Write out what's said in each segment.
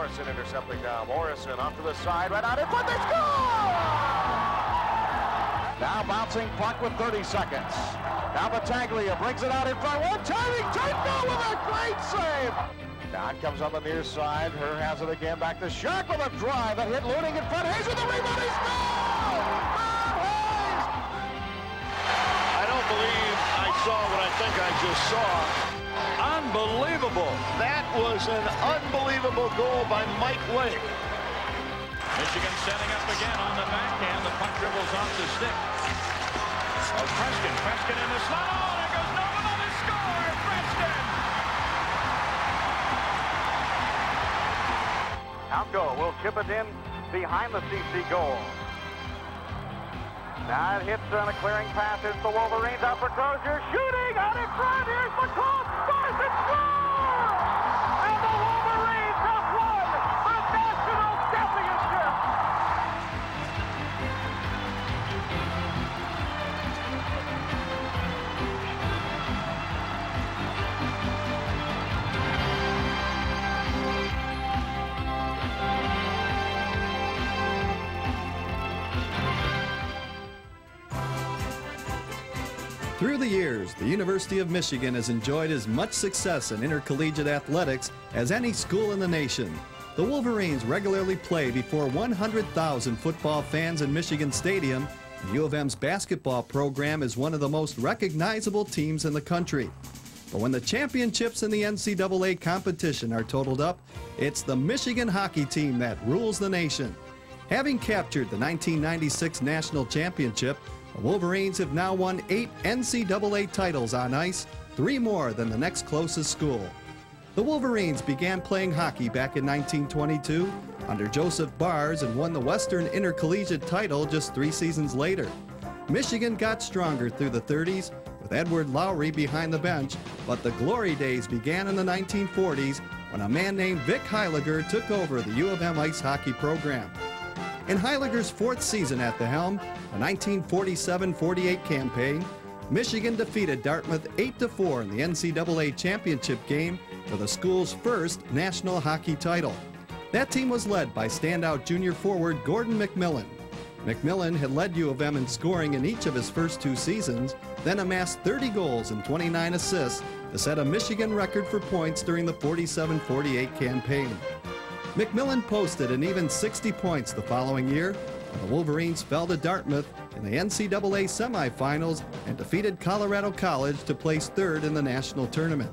Morrison intercepting now. Morrison off to the side, right out in front, they score! Now bouncing puck with 30 seconds. Now Battaglia brings it out in front. One timing, Taito with a great save! Now it comes on the near side. Her has it again, back to Shark with a drive that hit Looning in front. Hayes with the rebound, he scores! Bob Hayes! I don't believe I saw what I think I just saw. Unbelievable. That was an unbelievable goal by Mike Lake. Michigan setting up again on the backhand. The puck dribbles off the stick. Oh, Preston in the slot. Oh, there goes Nolan on the score. Preston. Outgo will chip it in behind the CC goal. Now it hits on a clearing pass. It's the Wolverines out for Crozier. Shooting out in front. Here's McCall. Scores and scores! And the Wolverines have won the national championship! Through the years, the University of Michigan has enjoyed as much success in intercollegiate athletics as any school in the nation. The Wolverines regularly play before 100,000 football fans in Michigan Stadium, and U of M's basketball program is one of the most recognizable teams in the country. But when the championships in the NCAA competition are totaled up, it's the Michigan hockey team that rules the nation. Having captured the 1996 national championship, the Wolverines have now won 8 NCAA titles on ice, 3 more than the next closest school. The Wolverines began playing hockey back in 1922 under Joseph Bars and won the Western Intercollegiate title just 3 seasons later. Michigan got stronger through the 30s with Edward Lowry behind the bench, but the glory days began in the 1940s when a man named Vic Heiliger took over the U of M ice hockey program. In Heiliger's 4th season at the helm, the 1947-48 campaign, Michigan defeated Dartmouth 8-4 in the NCAA championship game for the school's first national hockey title. That team was led by standout junior forward Gordon McMillan. McMillan had led U of M in scoring in each of his first 2 seasons, then amassed 30 goals and 29 assists to set a Michigan record for points during the 47-48 campaign. McMillan posted an even 60 points the following year, and the Wolverines fell to Dartmouth in the NCAA semifinals and defeated Colorado College to place 3rd in the national tournament.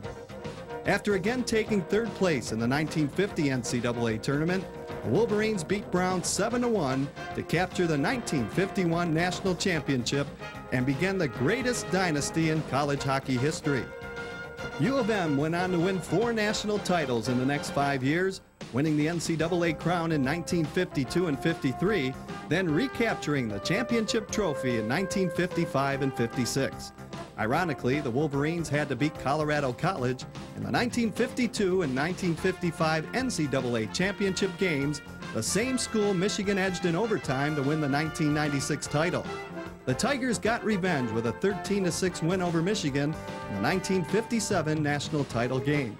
After again taking 3rd place in the 1950 NCAA tournament, the Wolverines beat Brown 7-1 to capture the 1951 national championship and began the greatest dynasty in college hockey history. U of M went on to win 4 national titles in the next 5 years, winning the NCAA crown in 1952 and 53, then recapturing the championship trophy in 1955 and 56. Ironically, the Wolverines had to beat Colorado College in the 1952 and 1955 NCAA championship games, the same school Michigan edged in overtime to win the 1996 title. The Tigers got revenge with a 13-6 win over Michigan in the 1957 national title game.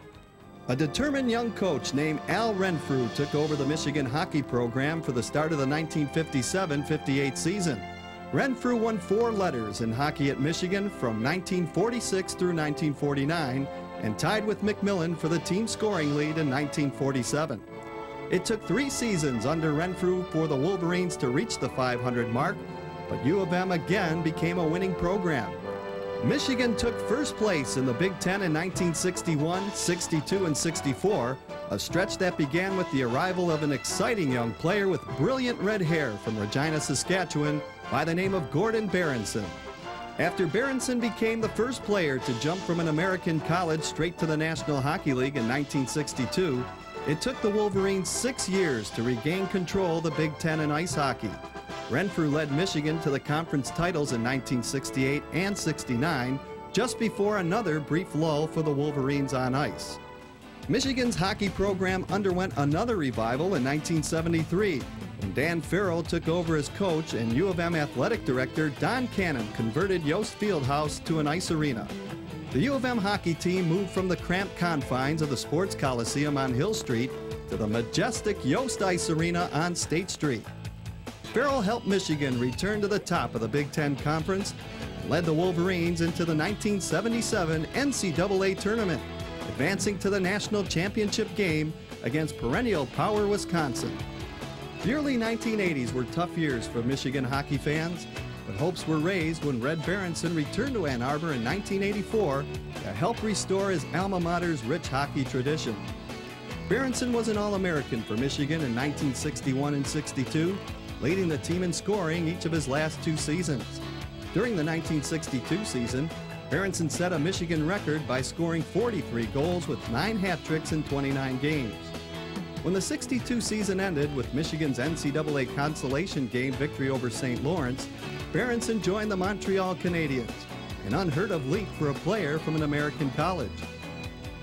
A determined young coach named Al Renfrew took over the Michigan hockey program for the start of the 1957-58 season. Renfrew won 4 letters in hockey at Michigan from 1946 through 1949 and tied with McMillan for the team scoring lead in 1947. It took 3 seasons under Renfrew for the Wolverines to reach the 500 mark, but U of M again became a winning program. Michigan took 1st place in the Big Ten in 1961, 62, and 64, a stretch that began with the arrival of an exciting young player with brilliant red hair from Regina, Saskatchewan, by the name of Gordon Berenson. After Berenson became the first player to jump from an American college straight to the National Hockey League in 1962, it took the Wolverines 6 years to regain control of the Big Ten in ice hockey. Renfrew led Michigan to the conference titles in 1968 and 69, just before another brief lull for the Wolverines on ice. Michigan's hockey program underwent another revival in 1973, when Dan Farrell took over as coach and U of M athletic director Don Cannon converted Yost Fieldhouse to an ice arena. The U of M hockey team moved from the cramped confines of the Sports Coliseum on Hill Street to to the majestic Yost Ice Arena on State Street. Farrell helped Michigan return to the top of the Big Ten Conference and led the Wolverines into the 1977 NCAA tournament, advancing to the national championship game against perennial power Wisconsin. The early 1980s were tough years for Michigan hockey fans, but hopes were raised when Red Berenson returned to Ann Arbor in 1984 to help restore his alma mater's rich hockey tradition. Berenson was an All-American for Michigan in 1961 and 62, leading the team in scoring each of his last 2 seasons. During the 1962 season, Berenson set a Michigan record by scoring 43 goals with 9 hat tricks in 29 games. When the 62 season ended with Michigan's NCAA consolation game victory over St. Lawrence, Berenson joined the Montreal Canadiens, an unheard-of leap for a player from an American college.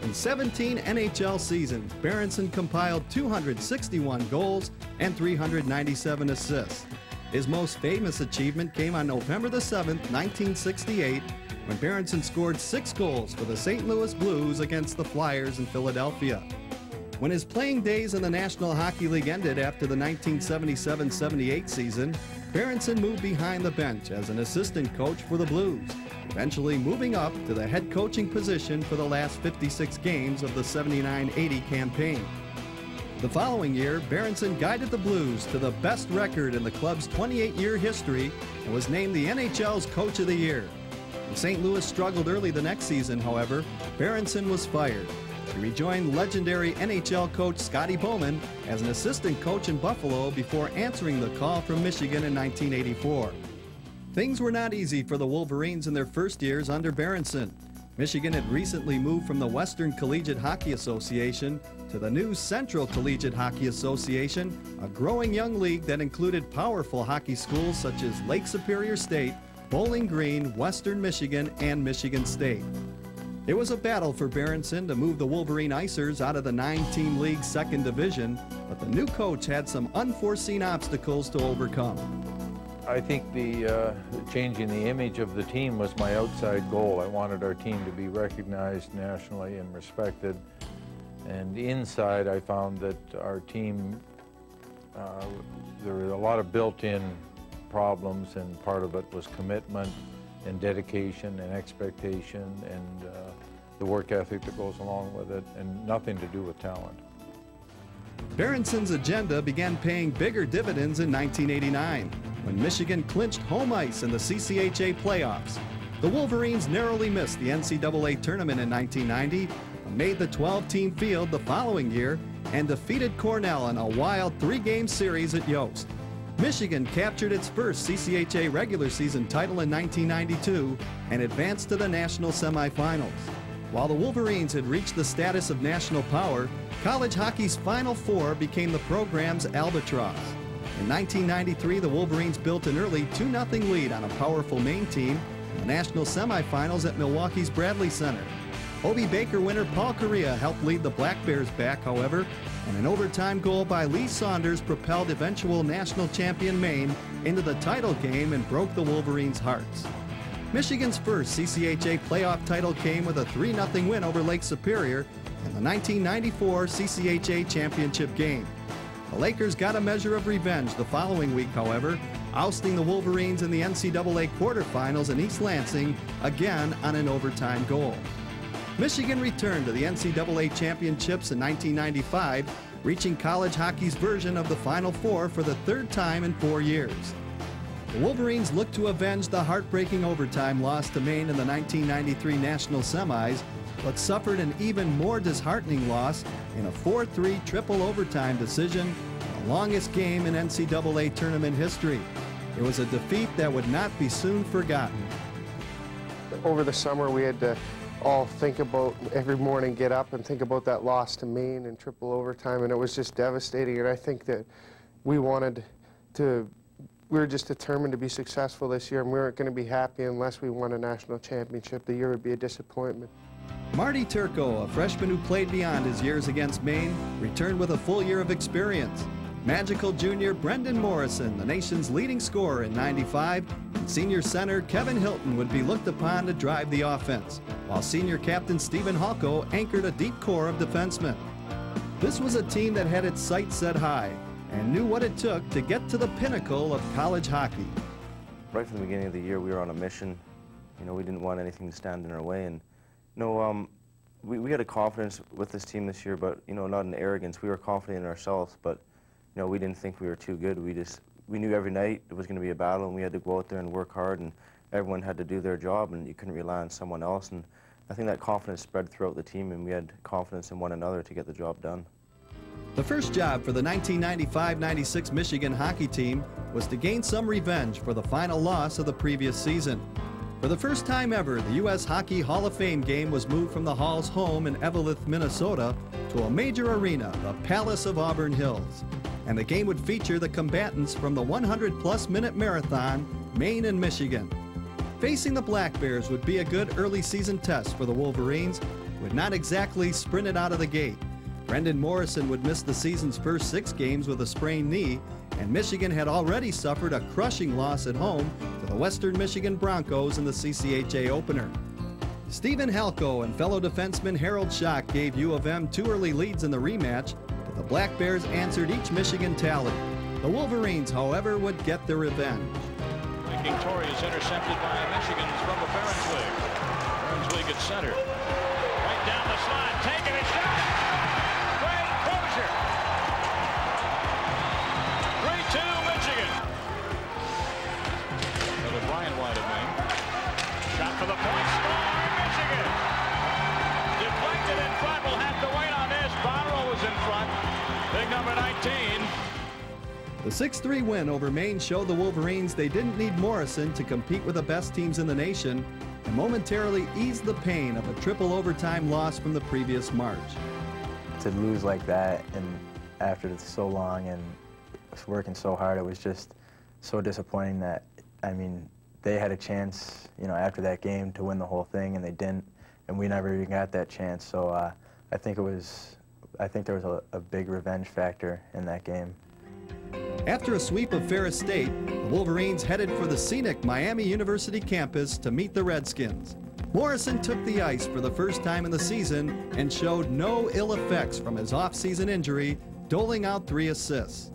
In 17 NHL seasons, Berenson compiled 261 goals and 397 assists. His most famous achievement came on November the 7th, 1968, when Berenson scored 6 goals for the St. Louis Blues against the Flyers in Philadelphia. When his playing days in the National Hockey League ended after the 1977-78 season, Berenson moved behind the bench as an assistant coach for the Blues, eventually moving up to the head coaching position for the last 56 games of the 79-80 campaign. The following year, Berenson guided the Blues to the best record in the club's 28-year history and was named the NHL's Coach of the Year. When St. Louis struggled early the next season, however, Berenson was fired. He rejoined legendary NHL coach Scotty Bowman as an assistant coach in Buffalo before answering the call from Michigan in 1984. Things were not easy for the Wolverines in their first years under Berenson. Michigan had recently moved from the Western Collegiate Hockey Association to the new Central Collegiate Hockey Association, a growing young league that included powerful hockey schools such as Lake Superior State, Bowling Green, Western Michigan, and Michigan State. It was a battle for Berenson to move the Wolverine Icers out of the 9-team league's second division, but the new coach had some unforeseen obstacles to overcome. I think the changing the image of the team was my outside goal. I wanted our team to be recognized nationally and respected. And inside, I found that our team, there were a lot of built-in problems, and part of it was commitment and dedication and expectation and the work ethic that goes along with it, and nothing to do with talent. Berenson's agenda began paying bigger dividends in 1989, when Michigan clinched home ice in the CCHA playoffs. The Wolverines narrowly missed the NCAA tournament in 1990, but made the 12-team field the following year and defeated Cornell in a wild 3-game series at Yost. Michigan captured its first CCHA regular season title in 1992 and advanced to the national semifinals. While the Wolverines had reached the status of national power, college hockey's Final Four became the program's albatross. In 1993, the Wolverines built an early 2-0 lead on a powerful Maine team in the national semifinals at Milwaukee's Bradley Center. Obie Baker winner Paul Correa helped lead the Black Bears back, however, and an overtime goal by Lee Saunders propelled eventual national champion Maine into the title game and broke the Wolverines' hearts. Michigan's first CCHA playoff title came with a 3-0 win over Lake Superior in the 1994 CCHA championship game. The Lakers got a measure of revenge the following week, however, ousting the Wolverines in the NCAA quarterfinals in East Lansing, again on an overtime goal. Michigan returned to the NCAA championships in 1995, reaching college hockey's version of the Final Four for the 3rd time in 4 years. The Wolverines looked to avenge the heartbreaking overtime loss to Maine in the 1993 national semis, but suffered an even more disheartening loss in a 4-3 triple overtime decision, the longest game in NCAA tournament history. It was a defeat that would not be soon forgotten. Over the summer, we had to all think about, every morning get up and think about that loss to Maine in triple overtime, and it was just devastating. And I think that we were just determined to be successful this year, and we weren't going to be happy unless we won a national championship. The year would be a disappointment. Marty Turco, a freshman who played beyond his years against Maine, returned with a full year of experience. Magical junior Brendan Morrison, the nation's leading scorer in '95, and senior center Kevin Hilton would be looked upon to drive the offense, while senior captain Stephen Halko anchored a deep core of defensemen. This was a team that had its sights set high and knew what it took to get to the pinnacle of college hockey. Right from the beginning of the year, we were on a mission. You know, we didn't want anything to stand in our way. And, you know, we had a confidence with this team this year, but, you know, not an arrogance. We were confident in ourselves, but, you know, we didn't think we were too good. We knew every night it was going to be a battle, and we had to go out there and work hard, and everyone had to do their job, and you couldn't rely on someone else. And I think that confidence spread throughout the team, and we had confidence in one another to get the job done. The first job for the 1995-96 Michigan hockey team was to gain some revenge for the final loss of the previous season. For the first time ever, the U.S. Hockey Hall of Fame game was moved from the Hall's home in Eveleth, Minnesota, to a major arena, the Palace of Auburn Hills. And the game would feature the combatants from the 100-plus minute marathon, Maine and Michigan. Facing the Black Bears would be a good early season test for the Wolverines, who had not exactly sprinted out of the gate. Brendan Morrison would miss the season's first 6 games with a sprained knee, and Michigan had already suffered a crushing loss at home to the Western Michigan Broncos in the CCHA opener. Stephen Halko and fellow defenseman Harold Schock gave U of M 2 early leads in the rematch, but the Black Bears answered each Michigan tally. The Wolverines, however, would get their revenge. King Torrey is intercepted by Michigan's from the Ferensweg. Ferensweg at center. Right down the slot, taking it down. Great Crozier. 3-2 Michigan. Another Brian White of Maine. Shot for the point. Score Michigan. Deflected in front. We'll have to wait on this. Botterill was in front. Big number 19. The 6-3 win over Maine showed the Wolverines they didn't need Morrison to compete with the best teams in the nation and momentarily eased the pain of a triple overtime loss from the previous March. To lose like that and after so long and working so hard, it was just so disappointing that, I mean, they had a chance, you know, after that game to win the whole thing and they didn't, and we never even got that chance. So I think there was a big revenge factor in that game. After a sweep of Ferris State, the Wolverines headed for the scenic Miami University campus to meet the Redskins. Morrison took the ice for the first time in the season and showed no ill effects from his off-season injury, doling out 3 assists.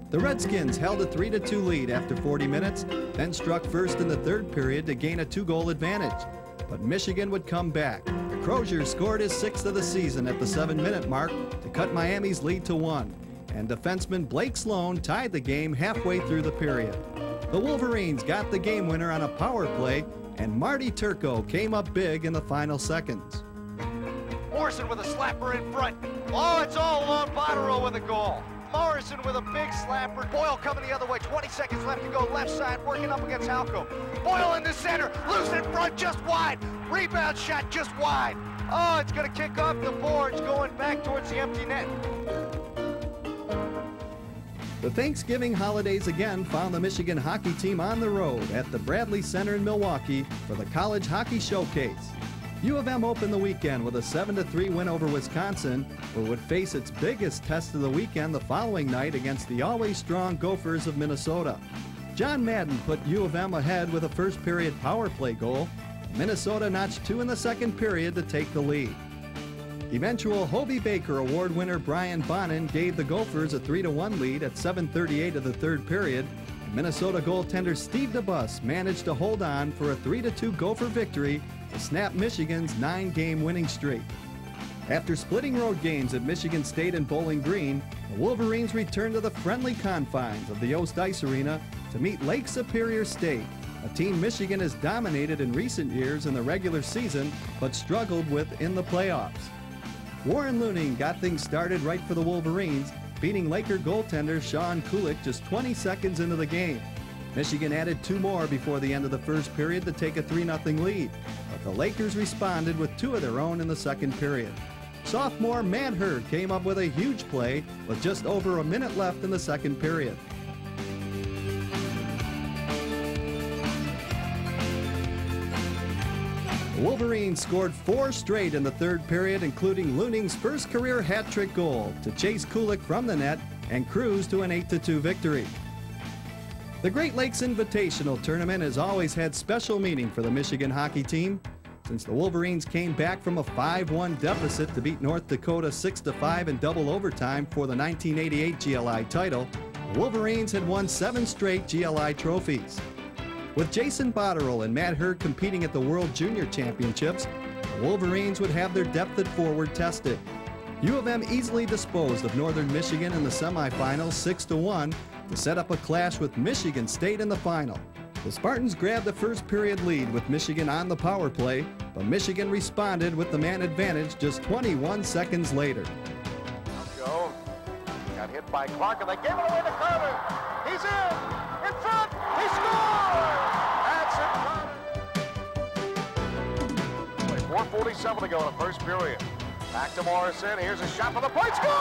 The Redskins held a 3-2 lead after 40 minutes, then struck first in the third period to gain a 2-goal advantage. But Michigan would come back. Crozier scored his 6th of the season at the 7-minute mark to cut Miami's lead to 1. And defenseman Blake Sloan tied the game halfway through the period. The Wolverines got the game winner on a power play, and Marty Turco came up big in the final seconds. Morrison with a slapper in front. Oh, it's all alone. Botterill with a goal. Morrison with a big slapper. Boyle coming the other way. 20 seconds left to go. Left side working up against Halko. Boyle in the center. Loose in front, just wide. Rebound shot just wide. Oh, it's going to kick off the boards going back towards the empty net. The Thanksgiving holidays again found the Michigan hockey team on the road at the Bradley Center in Milwaukee for the College Hockey Showcase. U of M opened the weekend with a 7-3 win over Wisconsin, but would face its biggest test of the weekend the following night against the always strong Gophers of Minnesota. John Madden put U of M ahead with a first period power play goal. Minnesota notched 2 in the second period to take the lead. Eventual Hobey Baker Award winner Brian Bonin gave the Gophers a 3-1 lead at 7:38 of the third period. Minnesota goaltender Steve DeBus managed to hold on for a 3-2 Gopher victory to snap Michigan's 9-game winning streak. After splitting road games at Michigan State and Bowling Green, the Wolverines returned to the friendly confines of the Yost Ice Arena to meet Lake Superior State, a team Michigan has dominated in recent years in the regular season but struggled with in the playoffs. Warren Looning got things started right for the Wolverines, beating Laker goaltender Sean Kulik just 20 seconds into the game. Michigan added 2 more before the end of the first period to take a 3-0 lead, but the Lakers responded with 2 of their own in the second period. Sophomore Matt Hurd came up with a huge play with just over a minute left in the second period. The Wolverines scored 4 straight in the third period, including Looning's first career hat-trick goal to chase Kulik from the net and cruise to an 8-2 victory. The Great Lakes Invitational Tournament has always had special meaning for the Michigan hockey team. since the Wolverines came back from a 5-1 deficit to beat North Dakota 6-5 in double overtime for the 1988 GLI title. The Wolverines had won 7 straight GLI trophies. With Jason Botterill and Matt Hurd competing at the World Junior Championships, the Wolverines would have their depth at forward tested. U of M easily disposed of Northern Michigan in the semifinals 6-1 to set up a clash with Michigan State in the final. The Spartans grabbed the first period lead with Michigan on the power play, but Michigan responded with the man advantage just 21 seconds later. Go. Got hit by Clark and they gave it away to Carter. He's in front, he scored! That's it, Carter. 4:47 to go in the first period. Back to Morrison, here's a shot for the point, score!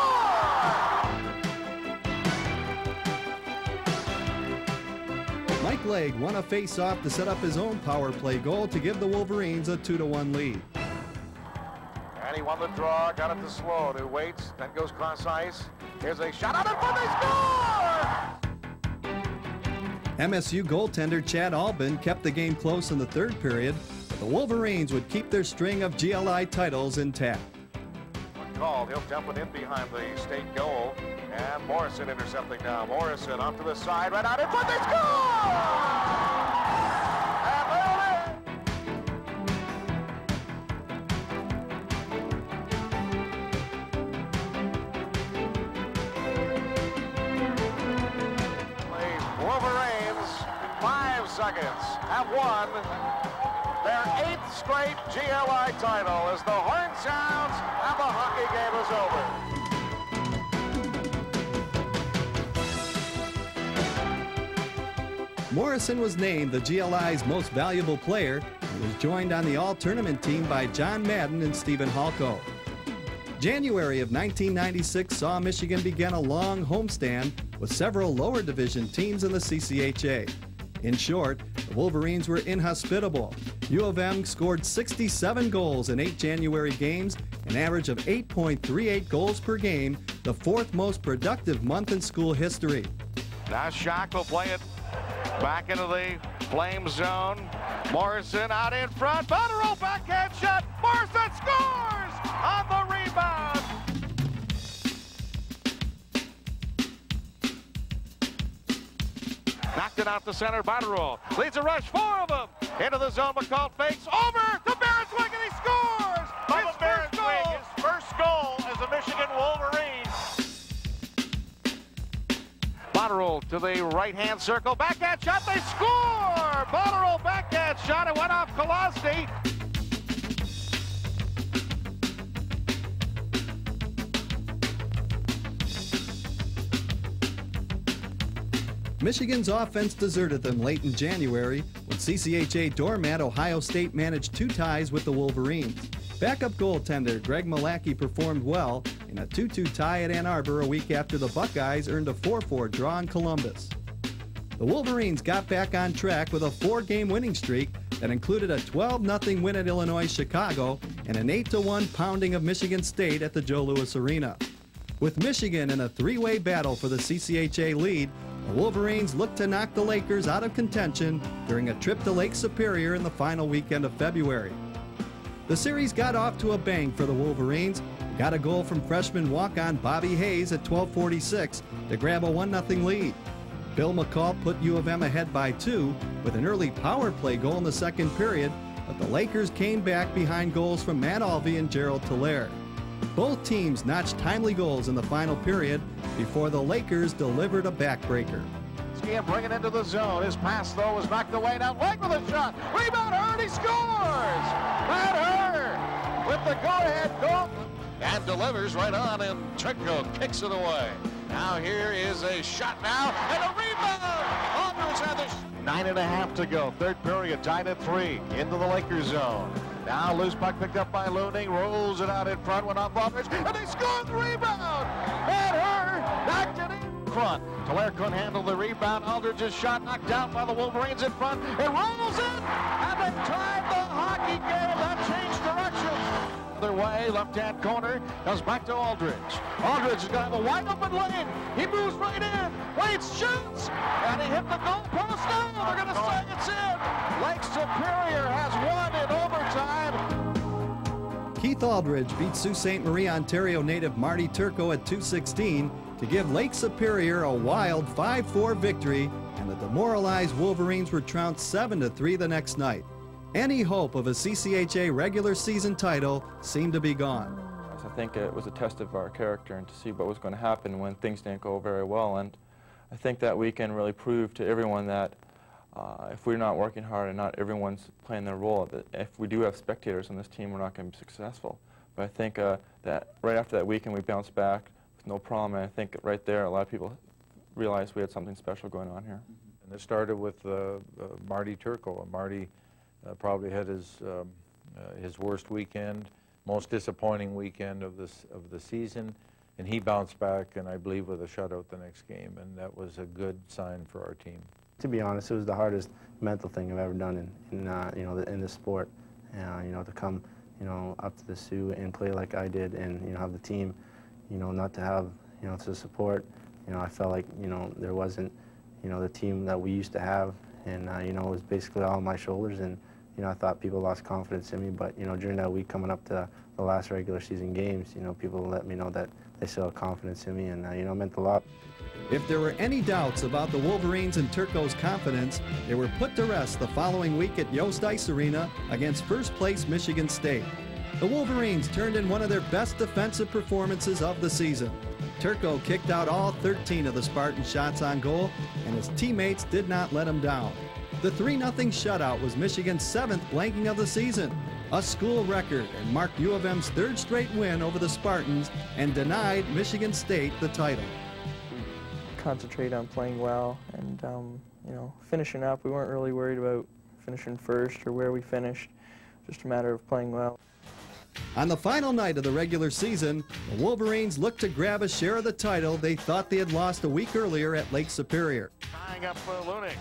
Mike Legg won a face-off to set up his own power play goal to give the Wolverines a 2-1 lead. And he won the draw, got it to Sloan, who waits, then goes cross ice. Here's a shot out in front, they score! MSU goaltender Chad Albin kept the game close in the third period, but the Wolverines would keep their string of GLI titles intact. Called, he'll dump it in behind the state goal, and Morrison intercepting now. Morrison off to the side, right out in front, they score! And there Wolverines, 5 seconds, have won their 8th straight GLI title as the horn sounds and the hockey game is over. Morrison was named the GLI's most valuable player and was joined on the all-tournament team by John Madden and Stephen Halko. January of 1996 saw Michigan begin a long homestand with several lower division teams in the CCHA. In short, the Wolverines were inhospitable. U of M scored 67 goals in 8 January games, an average of 8.38 goals per game, the 4th most productive month in school history. Now Schock will play it back into the flame zone. Morrison out in front. Botterill backhand shot. Morrison scores on the rebound. Knocked it out to center. Botterill leads a rush. 4 of them into the zone. McCall fakes over to Barrett-Swing and he scores. His first goal. His first goal as a Michigan Wolverine. Botterill to the right-hand circle. Backhand shot. They score. Botterill backhand shot. It went off Kolosny. Michigan's offense deserted them late in January when CCHA doormat Ohio State managed 2 ties with the Wolverines. Backup goaltender Greg Malachy performed well in a 2-2 tie at Ann Arbor a week after the Buckeyes earned a 4-4 draw in Columbus. The Wolverines got back on track with a 4-game winning streak that included a 12-0 win at Illinois Chicago and an 8-1 pounding of Michigan State at the Joe Louis Arena. With Michigan in a 3-way battle for the CCHA lead, the Wolverines looked to knock the Lakers out of contention during a trip to Lake Superior in the final weekend of February. The series got off to a bang for the Wolverines, who got a goal from freshman walk-on Bobby Hayes at 12:46 to grab a 1-0 lead. Bill McCall put U of M ahead by 2 with an early power play goal in the second period, but the Lakers came back behind goals from Matt Alvey and Gerald Tillere. Both teams notched timely goals in the final period before the Lakers delivered a backbreaker. Skia bringing into the zone. His pass, though, was knocked away. Now Legg with a shot. Rebound, Hurd, he scores! Matt Hurd with the go-ahead goal. And delivers right on, and Trinko kicks it away. Now here is a shot now, and a rebound! Aldridge had the 9.5 to go. Third period, tied at 3. Into the Lakers zone. Now loose puck picked up by Looning, rolls it out in front, went off Aldridge, and they scored the rebound! And Hurd knocked it in front. Tillere couldn't handle the rebound. Aldridge's shot knocked out by the Wolverines in front. It rolls in, and they tied the hockey game. That changed direction. Other way, left-hand corner, comes back to Aldridge. Aldridge is going to have a wide-open lane. He moves right in. Waits, shoots, and he hit the goal post. No, they're going to say it's in. Lake Superior has won in overtime. Aldridge beat Sault Ste. Marie, Ontario native Marty Turco at 2:16 to give Lake Superior a wild 5-4 victory, and the demoralized Wolverines were trounced 7-3 the next night. Any hope of a CCHA regular season title seemed to be gone. I think it was a test of our character and to see what was going to happen when things didn't go very well. And I think that weekend really proved to everyone that if we're not working hard and not everyone's playing their role, that if we do have spectators on this team, we're not going to be successful. But I think that right after that weekend, we bounced back with no problem. And I think right there, a lot of people realized we had something special going on here. And it started with Marty Turco. Marty probably had his worst weekend, most disappointing weekend of the season, and he bounced back, and I believe with a shutout the next game, and that was a good sign for our team. To be honest, it was the hardest mental thing I've ever done in this sport. To come up to the Sioux and play like I did, and have the team, not to have to support. I felt like there wasn't the team that we used to have, and it was basically all on my shoulders, and I thought people lost confidence in me. But during that week coming up to the last regular season games, people let me know that they still have confidence in me, and it meant a lot. If there were any doubts about the Wolverines and Turco's confidence, they were put to rest the following week at Yost Ice Arena against first-place Michigan State. The Wolverines turned in one of their best defensive performances of the season. Turco kicked out all 13 of the Spartan shots on goal, and his teammates did not let him down. The 3-0 shutout was Michigan's 7th blanking of the season, a school record, and marked U of M's 3rd straight win over the Spartans and denied Michigan State the title. Concentrate on playing well and finishing up. We weren't really worried about finishing first or where we finished, just a matter of playing well. On the final night of the regular season, the Wolverines looked to grab a share of the title they thought they had lost a week earlier at Lake Superior. Tying up Looning.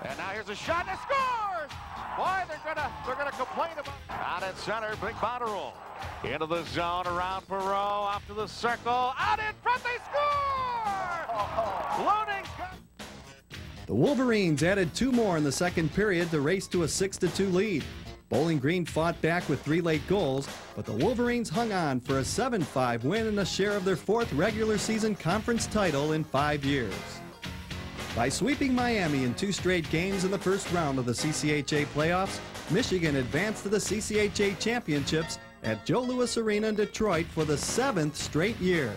And now here's a shot and it scores! Boy, they're gonna complain about it. Out at center, big Botterill. Into the zone, around Perot, off to the circle, out in front, they score! Looning. The Wolverines added 2 more in the second period to race to a 6-2 lead. Bowling Green fought back with 3 late goals, but the Wolverines hung on for a 7-5 win and a share of their 4th regular season conference title in 5 years. By sweeping Miami in 2 straight games in the first round of the CCHA playoffs, Michigan advanced to the CCHA championships at Joe Louis Arena in Detroit for the 7th straight year.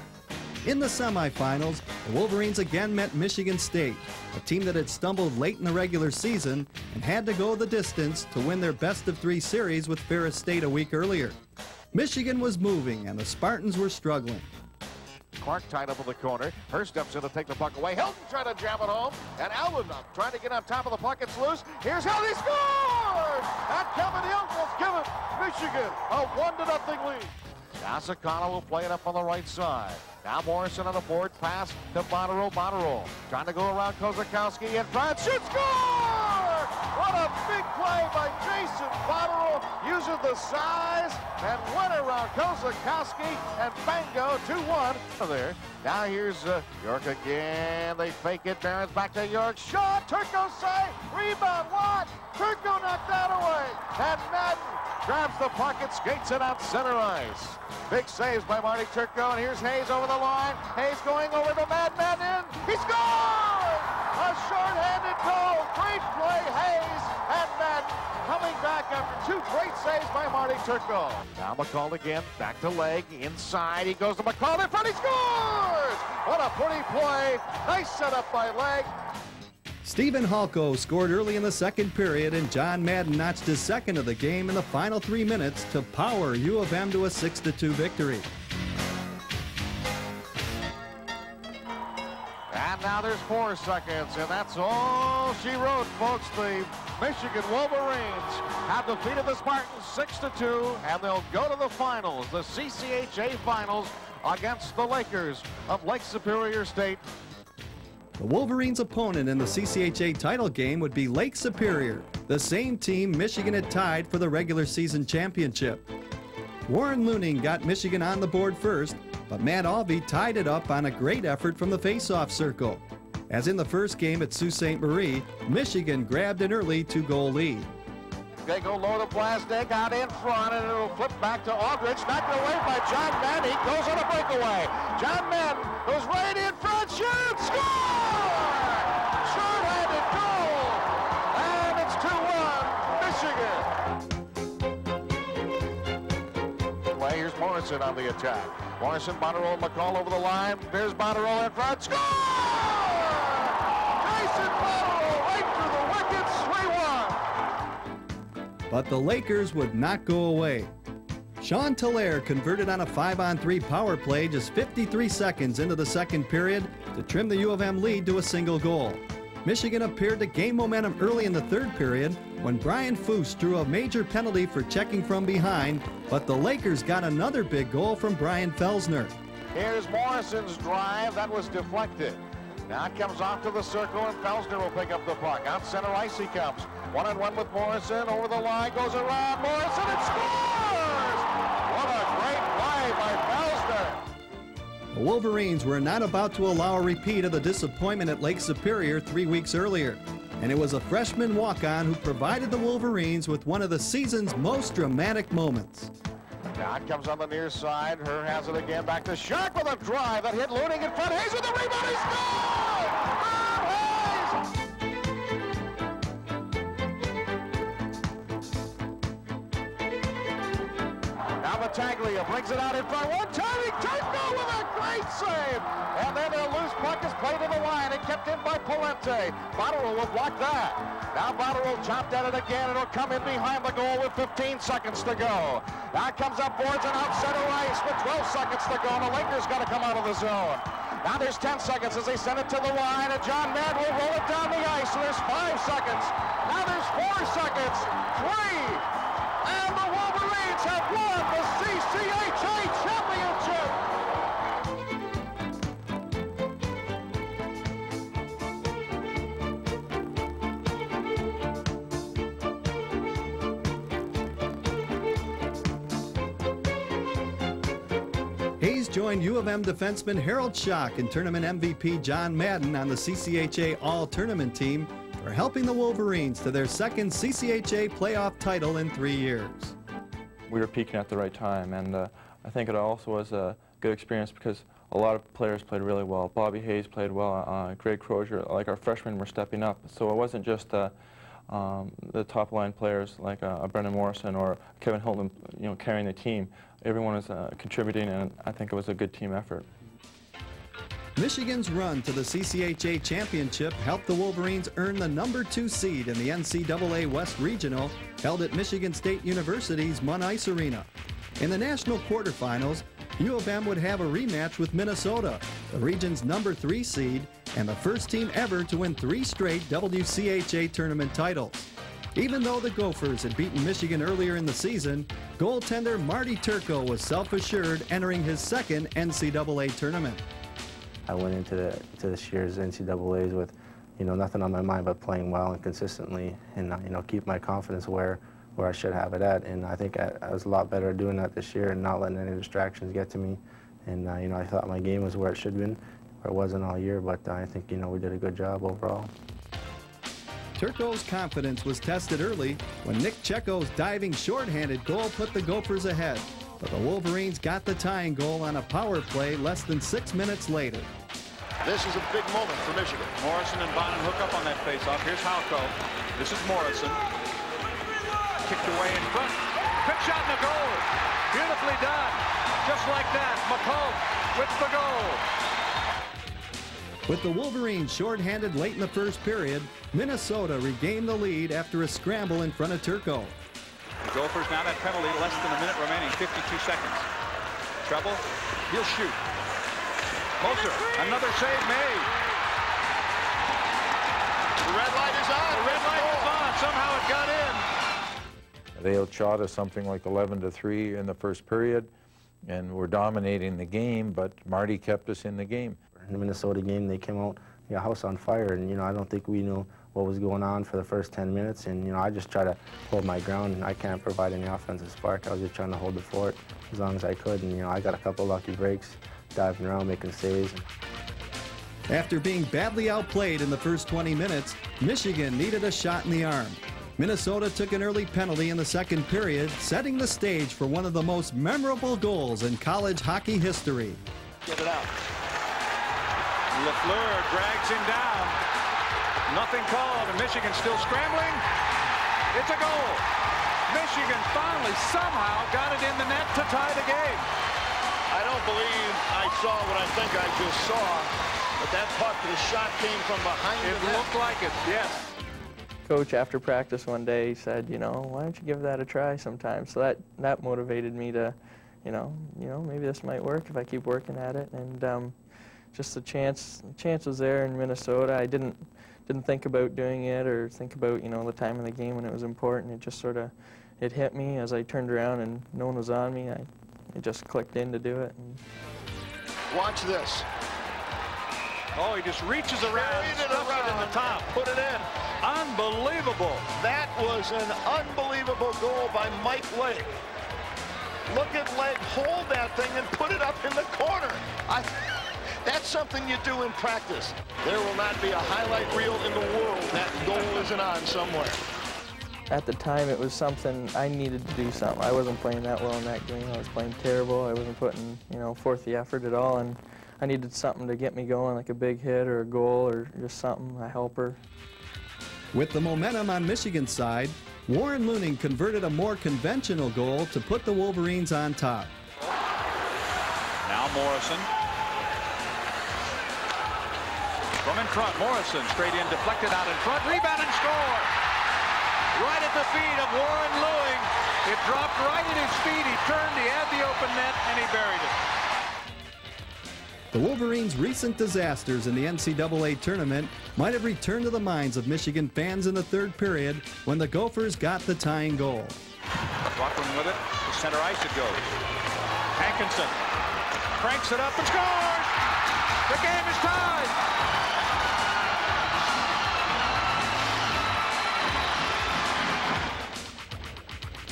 In the semifinals, the Wolverines again met Michigan State, a team that had stumbled late in the regular season and had to go the distance to win their best-of-3 series with Ferris State a week earlier. Michigan was moving and the Spartans were struggling. Clark tied up in the corner. Hurst steps in to take the puck away. Hilton trying to jam it home. And Allen trying to get on top of the puck. It's loose. Here's how he scores! And Kevin Hilton has given Michigan a 1-0 lead. Asakana will play it up on the right side. Now Morrison on the board pass to Botterill. Botterill trying to go around Kozakowski in front. Shoot, score! What a big play by Jason Botterill, using the size and went around Kozakowski, and bango, 2-1 there. Now here's York again. They fake it. Barron's back to York. Shot. Turco save. Rebound. What? Turco knocked that away. And Madden grabs the puck and skates it out center ice. Big saves by Marty Turco, and here's Hayes over the line. Hayes going over the Madden in. He scores! A short-handed goal. Great play, Hayes, and Madden coming back after 2 great saves by Marty Turco. Now McCall again, back to Leg, inside. He goes to McCall in front. He scores! What a pretty play. Nice setup by Leg. Stephen Halko scored early in the second period, and John Madden notched his 2nd of the game in the final 3 minutes to power U of M to a 6-2 victory. And now there's 4 seconds, and that's all she wrote, folks. The Michigan Wolverines have defeated the Spartans 6-2, and they'll go to the finals, the CCHA finals, against the Lakers of Lake Superior State. The Wolverines' opponent in the CCHA title game would be Lake Superior, the same team Michigan had tied for the regular season championship. Warren Looning got Michigan on the board first, but Matt Alvey tied it up on a great effort from the face-off circle. As in the first game at Sault Ste. Marie, Michigan grabbed an early 2-goal lead. They go low to Plastic, out in front, and it'll flip back to Aldridge. Knocked away by John Mann. He goes on a breakaway. John Mann goes right in front, shoots, score! Short-handed goal! And it's 2-1, Michigan. Here's Morrison on the attack. Morrison, Botterill, McCall over the line. There's Botterill in front, score! Jason Botterill right through the wickets, 3-1. But the Lakers would not go away. Sean Thaler converted on a 5-on-3 power play just 53 seconds into the second period to trim the U of M lead to a single goal. Michigan appeared to gain momentum early in the third period when Brian Foose drew a major penalty for checking from behind, but the Lakers got another big goal from Brian Felsner. Here's Morrison's drive. That was deflected. Now it comes off to the circle, and Felsner will pick up the puck. Out center ice he comes. One-on-one with Morrison. Over the line, goes around Morrison and scores! What a great play by Felsner. The Wolverines were not about to allow a repeat of the disappointment at Lake Superior 3 weeks earlier. And it was a freshman walk-on who provided the Wolverines with one of the season's most dramatic moments. Now it comes on the near side. Herr has it again. Back to Shark with a drive. That hit Looning in front. Hayes with the rebound. He scored! Hayes! Now Battaglia brings it out in front. One timing. Turco with a great save. And then a loose puck is played to the line and kept in by Polente. Botterill will block that. Now Botterill chopped at it again. It'll come in behind the goal with 15 seconds to go. Now it comes up boards and out center ice with 12 seconds to go. And the Lakers got to come out of the zone. Now there's 10 seconds as they send it to the line. And John Mann will roll it down the ice. So there's 5 seconds. Now there's 4 seconds. 3. And the Wolverines have won the CCHA championship. Hayes joined U of M defenseman Harold Schock and tournament MVP John Madden on the CCHA All-Tournament team for helping the Wolverines to their second CCHA playoff title in 3 years. We were peaking at the right time, and I think it also was a good experience because a lot of players played really well. Bobby Hayes played well, Greg Crozier, like our freshmen were stepping up. So it wasn't just the top line players like Brendan Morrison or Kevin Hilton, carrying the team. Everyone was contributing, and I think it was a good team effort. Michigan's run to the CCHA championship helped the Wolverines earn the #2 seed in the NCAA West Regional held at Michigan State University's Munn Ice Arena. In the national quarterfinals, U of M would have a rematch with Minnesota, the region's #3 seed and the first team ever to win 3 straight WCHA tournament titles. Even though the Gophers had beaten Michigan earlier in the season, goaltender Marty Turco was self-assured entering his second NCAA tournament. I went into this year's NCAAs with, nothing on my mind but playing well and consistently, and keep my confidence where I should have it at. And I think I was a lot better at doing that this year and not letting any distractions get to me. And I thought my game was where it should have been, where it wasn't all year. But I think we did a good job overall. Turco's confidence was tested early when Nick Checo's diving shorthanded goal put the Gophers ahead. But the Wolverines got the tying goal on a power play less than 6 minutes later. This is a big moment for Michigan. Morrison and Bonham hook up on that faceoff. Here's Halko. This is Morrison. Kicked away in front. Quick shot in the goal. Beautifully done. Just like that, McCall with the goal. With the Wolverines shorthanded late in the first period, Minnesota regained the lead after a scramble in front of Turco. The Gophers now that penalty, less than a minute remaining, 52 seconds. Treble, he'll shoot. Moser, another save made. The red light is on. The red light is on. Somehow it got in. They outshot us something like 11-3 in the first period, and were dominating the game, but Marty kept us in the game. In the Minnesota game, they came out, house on fire, and I don't think we knew what was going on for the first 10 minutes, and I just try to hold my ground, and I can't provide any offensive spark. I was just trying to hold the fort as long as I could, and I got a couple lucky breaks, diving around, making saves. After being badly outplayed in the first 20 minutes, Michigan needed a shot in the arm. Minnesota took an early penalty in the second period, setting the stage for one of the most memorable goals in college hockey history. Get it out. LaFleur drags him down. Nothing called, and Michigan still scrambling. It's a goal. Michigan finally somehow got it in the net to tie the game. I don't believe I saw what I think I just saw, but that puck, the shot came from behind the net. It looked like it, yes. Coach, after practice one day, he said, you know, why don't you give that a try sometime? So that motivated me to, you know, maybe this might work if I keep working at it. And just the chance was there in Minnesota. I didn't think about doing it or think about, you know, the time of the game when it was important. It just sort of, it hit me as I turned around and no one was on me. It just clicked in to do it. And watch this. Oh, he just reaches around, stuffs it in the top. Put it in. Unbelievable. That was an unbelievable goal by Mike Lake. Look at Lake hold that thing and put it up in the corner. That's something you do in practice. There will not be a highlight reel in the world that goal isn't on somewhere. At the time, it was something I needed to do something. I wasn't playing that well in that game. I was playing terrible. I wasn't putting, you know, forth the effort at all, and I needed something to get me going, like a big hit or a goal or just something, a helper. With the momentum on Michigan's side, Warren Looning converted a more conventional goal to put the Wolverines on top. Now Morrison. From in front, Morrison straight in, deflected out in front, rebound and score! Right at the feet of Warren Lewing. It dropped right at his feet. He turned, he had the open net, and he buried it. The Wolverines' recent disasters in the NCAA tournament might have returned to the minds of Michigan fans in the third period when the Gophers got the tying goal. Rockland with it. To center ice it goes. Hankinson cranks it up and scores! The game is tied!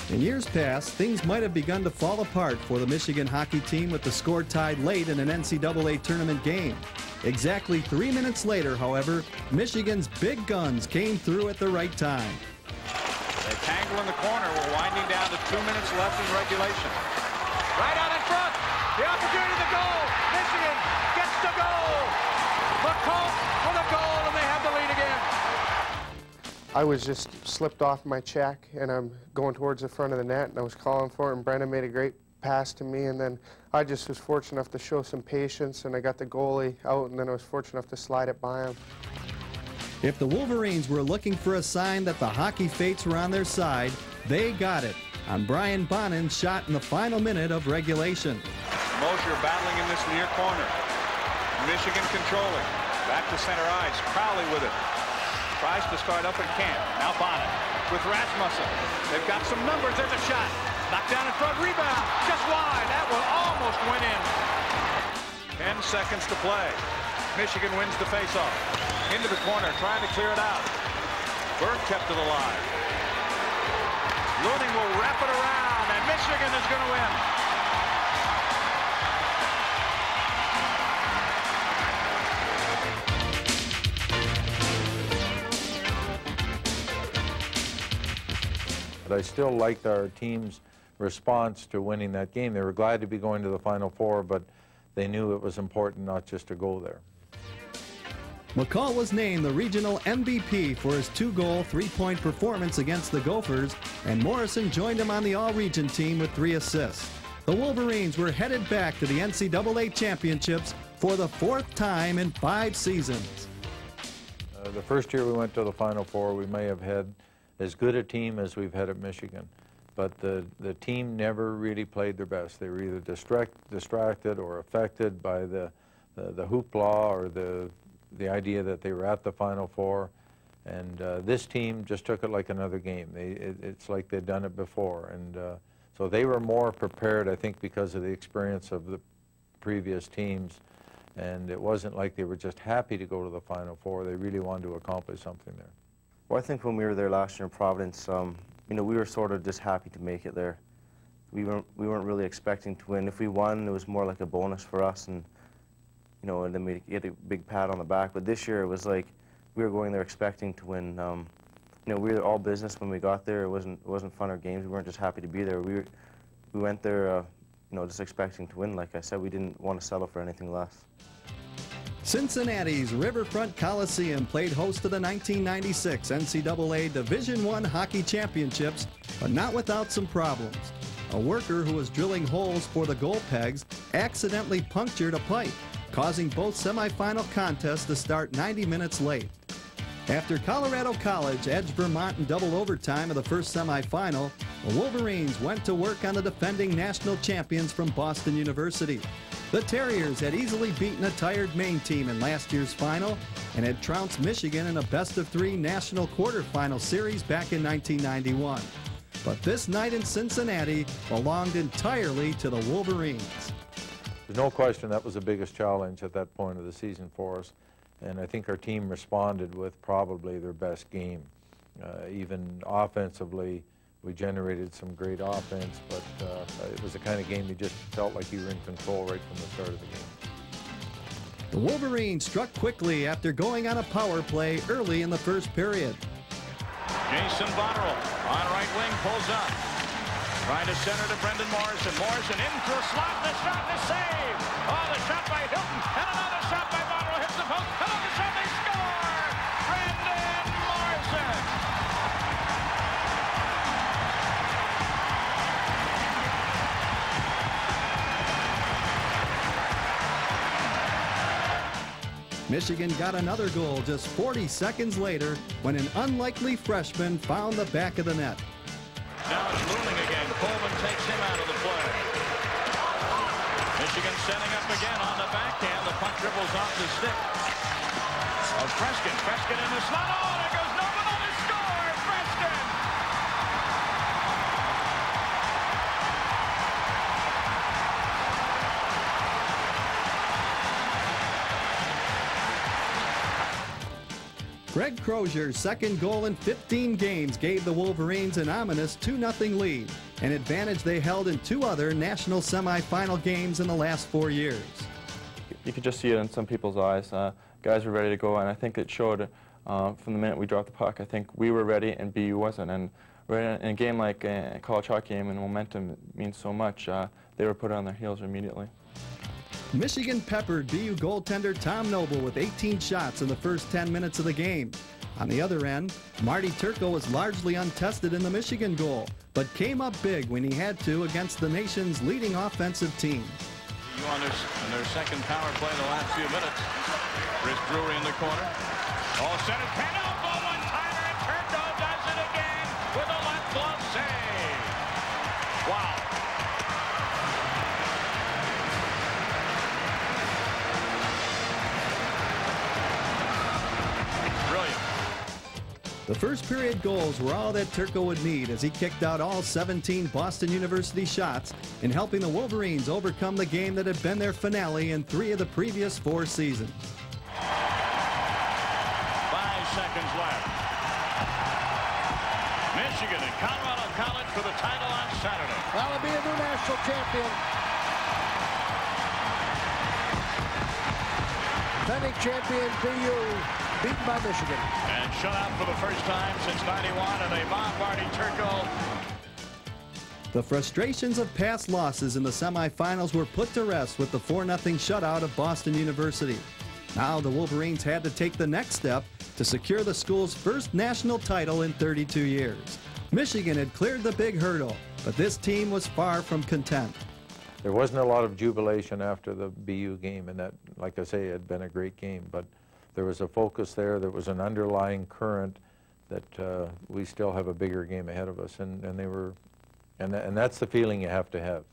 In years past, things might have begun to fall apart for the Michigan hockey team with the score tied late in an NCAA tournament game. Exactly 3 minutes later, however, Michigan's big guns came through at the right time. They tangle in the corner. We're winding down to 2 minutes left in regulation. Right out in front. The opportunity to goal. Michigan gets the goal. McCullough for the goal, and they have the lead again. I was just slipped off my check, and I'm going towards the front of the net, and I was calling for it, and Brendan made a great pass to me, and then I just was fortunate enough to show some patience, and I got the goalie out, and then I was fortunate enough to slide it by him. If the Wolverines were looking for a sign that the hockey fates were on their side, they got it on Brian Bonin's shot in the final minute of regulation. Mosher battling in this near corner. Michigan controlling. Back to center ice. Crowley with it. Tries to start up and can't. Now Bonnet with Rasmussen. They've got some numbers. There's a shot. Knocked down in front. Rebound. Just wide. That one almost went in. 10 seconds to play. Michigan wins the faceoff. Into the corner. Trying to clear it out. Burke kept it alive. Looning will wrap it around. And Michigan is going to win. But I still liked our team's response to winning that game. They were glad to be going to the Final Four, but they knew it was important not just to go there. McCall was named the regional MVP for his 2-goal, 3-point performance against the Gophers, and Morrison joined him on the all-region team with 3 assists. The Wolverines were headed back to the NCAA championships for the 4th time in 5 seasons. The first year we went to the Final Four, we may have had as good a team as we've had at Michigan, but the team never really played their best. They were either distracted or affected by the hoopla or the idea that they were at the Final Four, and this team just took it like another game. It's like they'd done it before, and so they were more prepared, I think, because of the experience of the previous teams, and it wasn't like they were just happy to go to the Final Four. They really wanted to accomplish something there. Well, I think when we were there last year in Providence, you know, we were sort of just happy to make it there. We weren't really expecting to win. If we won, it was more like a bonus for us, and you know, and then we get a big pat on the back. But this year, it was like we were going there expecting to win. you know, we were all business when we got there. It wasn't fun or games. We weren't just happy to be there. We went there, you know, just expecting to win. Like I said, we didn't want to settle for anything less. Cincinnati's Riverfront Coliseum played host to the 1996 NCAA Division I Hockey Championships, but not without some problems. A worker who was drilling holes for the goal pegs accidentally punctured a pipe, causing both semifinal contests to start 90 minutes late. After Colorado College edged Vermont in double overtime of the first semifinal, the Wolverines went to work on the defending national champions from Boston University. The Terriers had easily beaten a tired Maine team in last year's final and had trounced Michigan in a best-of-3 national quarterfinal series back in 1991. But this night in Cincinnati belonged entirely to the Wolverines. There's no question that was the biggest challenge at that point of the season for us, and I think our team responded with probably their best game. Even offensively, we generated some great offense, but it was the kind of game you just felt like you were in control right from the start of the game. The Wolverines struck quickly after going on a power play early in the first period. Jason Botterill on right wing, pulls up. Trying to center to Brendan Morrison. Morrison into a slot, the shot, the save. Oh, the shot by Hilton, and another shot by Botterill hits the post. Another shot, they score! Brendan Morrison! Michigan got another goal just 40 seconds later when an unlikely freshman found the back of the net. Now it's looming again. Coleman takes him out of the play. Michigan setting up again on the backhand. The puck dribbles off the stick of Preskin. Preskin in the slot. Oh, there goes Norman on the score. Preskin! Greg Crozier's second goal in 15 games gave the Wolverines an ominous 2-0 lead, an advantage they held in 2 other national semifinal games in the last 4 years. You could just see it in some people's eyes. Guys were ready to go, and I think it showed from the minute we dropped the puck. I think we were ready and BU wasn't, and in a game like a college hockey game, and momentum means so much, they were put on their heels immediately. Michigan peppered BU goaltender Tom Noble with 18 shots in the first 10 minutes of the game. On the other end, Marty Turco was largely untested in the Michigan goal, but came up big when he had to against the nation's leading offensive team. On their second power play in the last few minutes. Chris Drury in the corner. All centered. Penalty, one-timer, and Turco does it again with a left glove save. Wow. The first period goals were all that Turco would need as he kicked out all 17 Boston University shots in helping the Wolverines overcome the game that had been their finale in 3 of the previous 4 seasons. 5 seconds left. Michigan and Colorado College for the title on Saturday. That'll be a new national champion. Defending champion BU. Beaten by Michigan. And shut out for the first time since '91, and they bomb Marty Turco. The frustrations of past losses in the semifinals were put to rest with the 4-0 shutout of Boston University. Now the Wolverines had to take the next step to secure the school's first national title in 32 years. Michigan had cleared the big hurdle, but this team was far from content. There wasn't a lot of jubilation after the BU game, and that, like I say, had been a great game, but there was a focus there. There was an underlying current that we still have a bigger game ahead of us, and that's the feeling you have to have.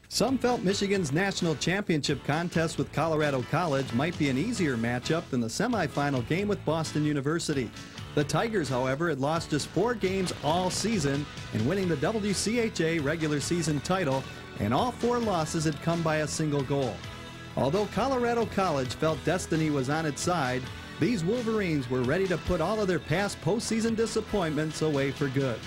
Some felt Michigan's national championship contest with Colorado College might be an easier matchup than the semifinal game with Boston University. The Tigers, however, had lost just 4 games all season in winning the WCHA regular season title, and all 4 losses had come by a single goal. Although Colorado College felt destiny was on its side, these Wolverines were ready to put all of their past postseason disappointments away for good.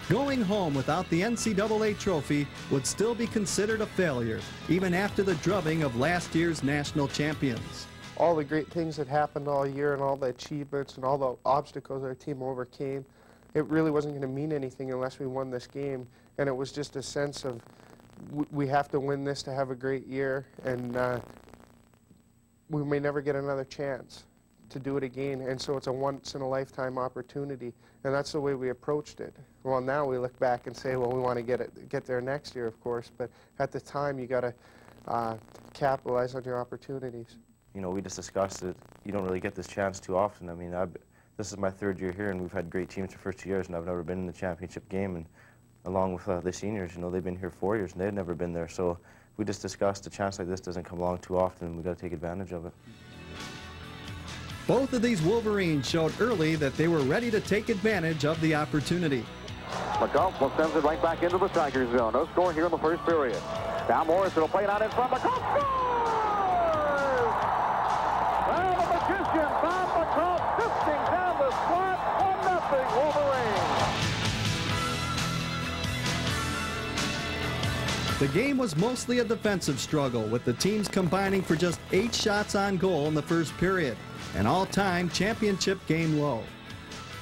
Going home without the NCAA trophy would still be considered a failure, even after the drubbing of last year's national champions. all the great things that happened all year and all the achievements and all the obstacles our team overcame, it really wasn't going to mean anything unless we won this game. And it was just a sense of we have to win this to have a great year, and we may never get another chance to do it again. And so it's a once-in-a-lifetime opportunity, and that's the way we approached it. Well, now we look back and say, well, we want to get there next year, of course, but at the time you got to capitalize on your opportunities. You know, we just discussed it. You don't really get this chance too often. I mean, this is my 3rd year here, and we've had great teams the first 2 years, and I've never been in the championship game. And along with the seniors, you know, they've been here 4 years, and they've never been there. So we just discussed a chance like this doesn't come along too often, and we've got to take advantage of it. Both of these Wolverines showed early that they were ready to take advantage of the opportunity. McCall sends it right back into the Tigers zone. No score here in the first period. Now Morris will play it out in front. McCall scores! Well, the magician, Bob McCall, sifting down the slot, 1-0 Wolverines. The game was mostly a defensive struggle, with the teams combining for just 8 shots on goal in the first period, an all-time championship game low.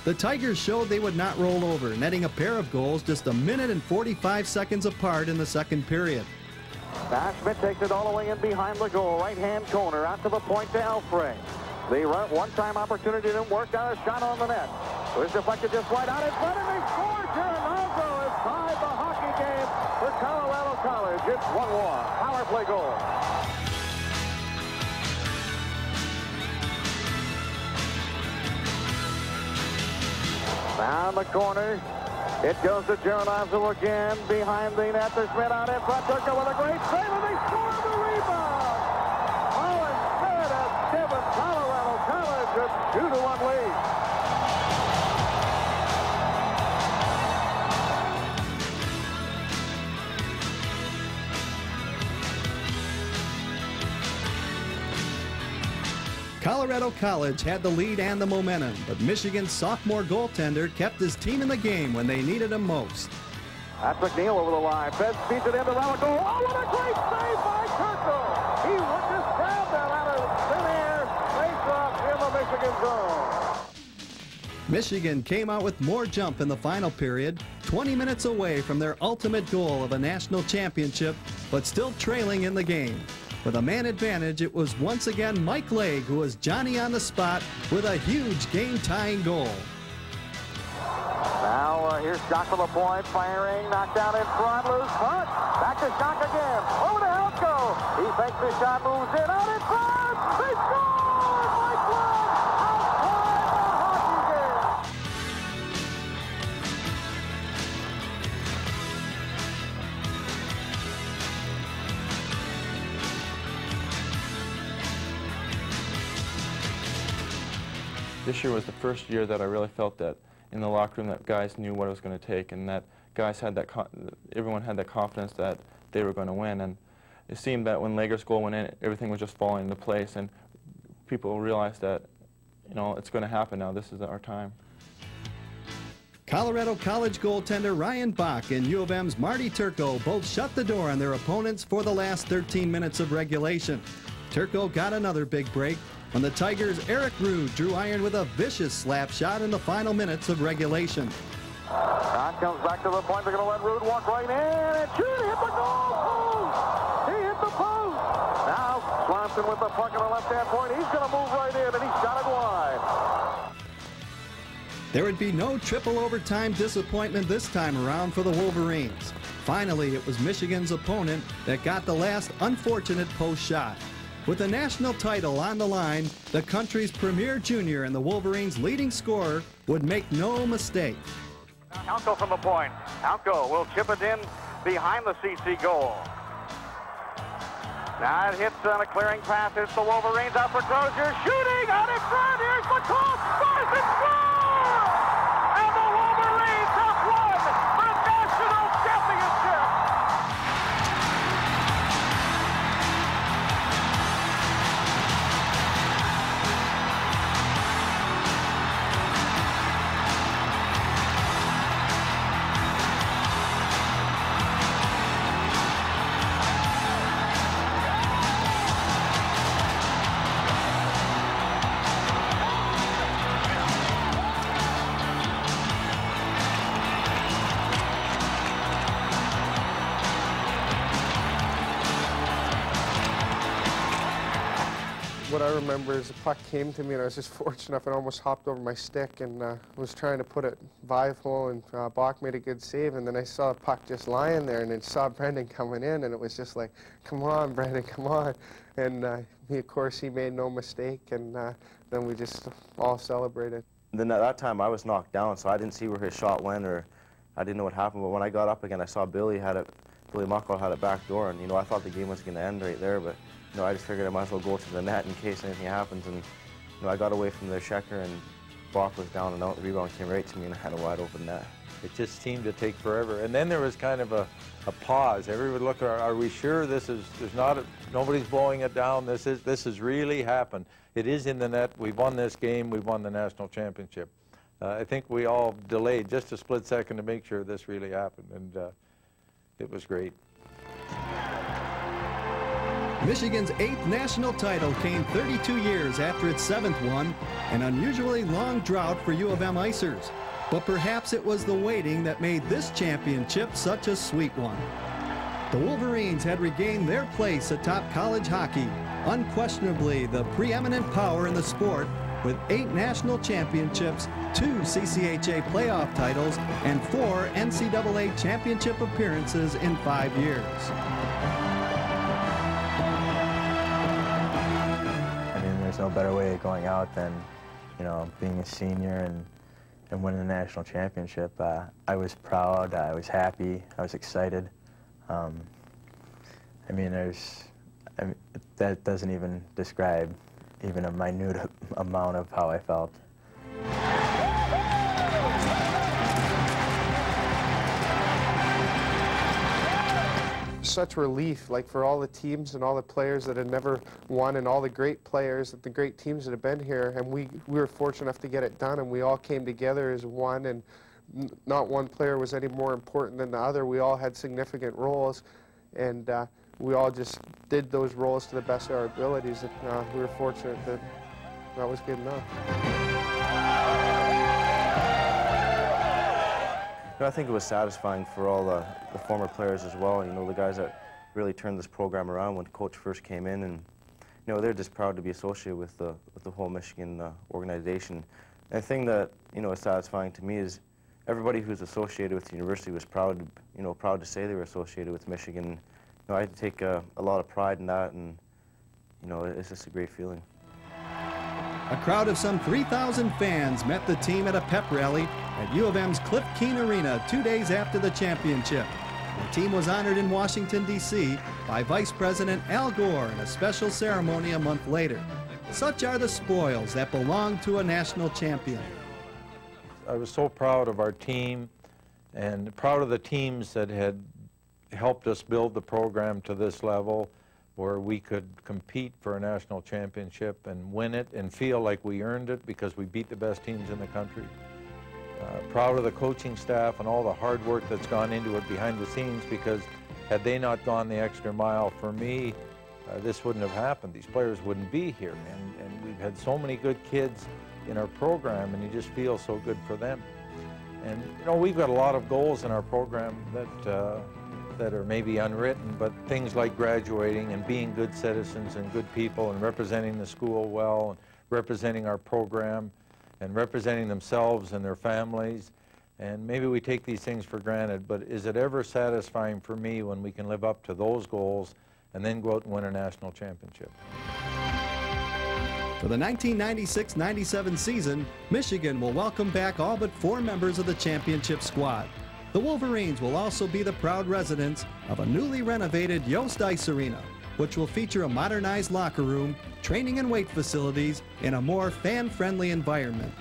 The Tigers showed they would not roll over, netting a pair of goals just 1 minute and 45 seconds apart in the second period. Schmidt takes it all the way in behind the goal, right-hand corner, out to the point to Alfred. The one-time opportunity didn't work, got a shot on the net. It was deflected just right out in front, and they scored. Gironaldo has tied the hockey game for Colorado College. It's 1-1, power play goal. Down the corner, it goes to Gironaldo again, behind the net. There's Schmidt out in front, Turco with a great save, and they score the rebound. Holland Schmidt has given Colorado College a 2-1 lead. Colorado College had the lead and the momentum, but Michigan's sophomore goaltender kept his team in the game when they needed him most. That's McNeil over the line. Fed feeds it into Relico. Oh, what a great save by Turco! He just grabbed that out of thin air, face off in the Michigan zone. Michigan came out with more jump in the final period, 20 minutes away from their ultimate goal of a national championship, but still trailing in the game. With a man advantage, it was once again Mike Legg who was Johnny on the spot with a huge game-tying goal. Now here's Shock from the point, firing, knocked down in front, loose puck. Back to Shock again, over to Elko. He fakes the shot, moves in, out in front. They score! Mike Legg outside the hockey game. This year was the first year that I really felt that in the locker room that guys knew what it was going to take, and that guys had that, everyone had that confidence that they were going to win. And it seemed that when Lager's goal went in, everything was just falling into place, and people realized that, you know, it's going to happen now. This is our time. Colorado College goaltender Ryan Bach and U of M's Marty Turco both shut the door on their opponents for the last 13 minutes of regulation. Turco got another big break when the Tigers' Eric Rude drew iron with a vicious slap shot in the final minutes of regulation. Ron comes back to the point. They're going to let Rude walk right in and shoot. Hit the goal post. He hit the post. Now Swanson with the puck on the left-hand point. He's going to move right in, and he shot it wide. There would be no triple overtime disappointment this time around for the Wolverines. Finally, it was Michigan's opponent that got the last unfortunate post shot. With the national title on the line, the country's premier junior and the Wolverines' leading scorer would make no mistake. Alko from the point. Alko will chip it in behind the CC goal. Now it hits on a clearing pass. It's the Wolverines out for Crozier. Shooting out in front. Here's McCall. Scores and scores! And the Wolverines have won the national championship. What I remember is the puck came to me and I was just fortunate enough and almost hopped over my stick and was trying to put it 5-hole, and Bach made a good save, and then I saw the puck just lying there and then saw Brendan coming in, and it was just like, come on, Brendan, come on. And of course, he made no mistake, and then we just all celebrated. Then at that time I was knocked down, so I didn't see where his shot went, or I didn't know what happened, but when I got up again I saw Billy Muckle had a back door, and I thought the game was going to end right there, but I just figured I might as well go to the net in case anything happens, and I got away from the checker, and Bach was down and out. The rebound came right to me, and I had a wide open net. It just seemed to take forever, and then there was kind of a pause. Everybody looked, are we sure nobody's blowing it down? This has really happened. It is in the net. We've won this game. We've won the national championship. I think we all delayed just a split second to make sure this really happened, and it was great. Michigan's 8th national title came 32 years after its 7th one, an unusually long drought for U of M Icers. But perhaps it was the waiting that made this championship such a sweet one. The Wolverines had regained their place atop college hockey, unquestionably the preeminent power in the sport, with 8 national championships, 2 CCHA playoff titles, and 4 NCAA championship appearances in 5 years. There's no better way of going out than, being a senior and winning the national championship. I was proud, I was happy, I was excited. That doesn't even describe even a minute amount of how I felt. Such relief, like for all the teams and all the players that had never won, and all the great players, the great teams that have been here, and we were fortunate enough to get it done, and we all came together as one, and not one player was any more important than the other. We all had significant roles, and we all just did those roles to the best of our abilities, and we were fortunate that that was good enough. I think it was satisfying for all the former players as well, the guys that really turned this program around when Coach first came in, and they're just proud to be associated with the whole Michigan organization. And the thing that is satisfying to me is everybody who's associated with the university was proud to say they were associated with Michigan. I take a lot of pride in that, and it's just a great feeling. A crowd of some 3,000 fans met the team at a pep rally at U of M's Cliff Keen Arena 2 days after the championship. The team was honored in Washington, D.C. by Vice President Al Gore in a special ceremony a month later. Such are the spoils that belong to a national champion. I was so proud of our team and proud of the teams that had helped us build the program to this level, where we could compete for a national championship and win it and feel like we earned it because we beat the best teams in the country. Proud of the coaching staff and all the hard work that's gone into it behind the scenes, because had they not gone the extra mile for me, this wouldn't have happened. These players wouldn't be here. And we've had so many good kids in our program, and you just feel so good for them. And we've got a lot of goals in our program that are maybe unwritten, but things like graduating and being good citizens and good people and representing the school well and representing our program and representing themselves and their families. And maybe we take these things for granted, but is it ever satisfying for me when we can live up to those goals and then go out and win a national championship? For the 1996-97 season, Michigan will welcome back all but 4 members of the championship squad. The Wolverines will also be the proud residents of a newly renovated Yost Ice Arena, which will feature a modernized locker room, training and weight facilities, in a more fan-friendly environment.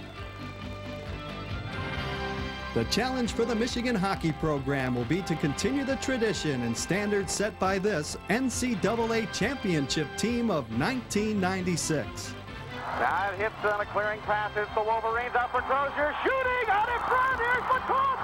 The challenge for the Michigan hockey program will be to continue the tradition and standards set by this NCAA championship team of 1996. Now it hits on a clearing pass. It's the Wolverines out for Crozier. Shooting out in front. Here's McCall.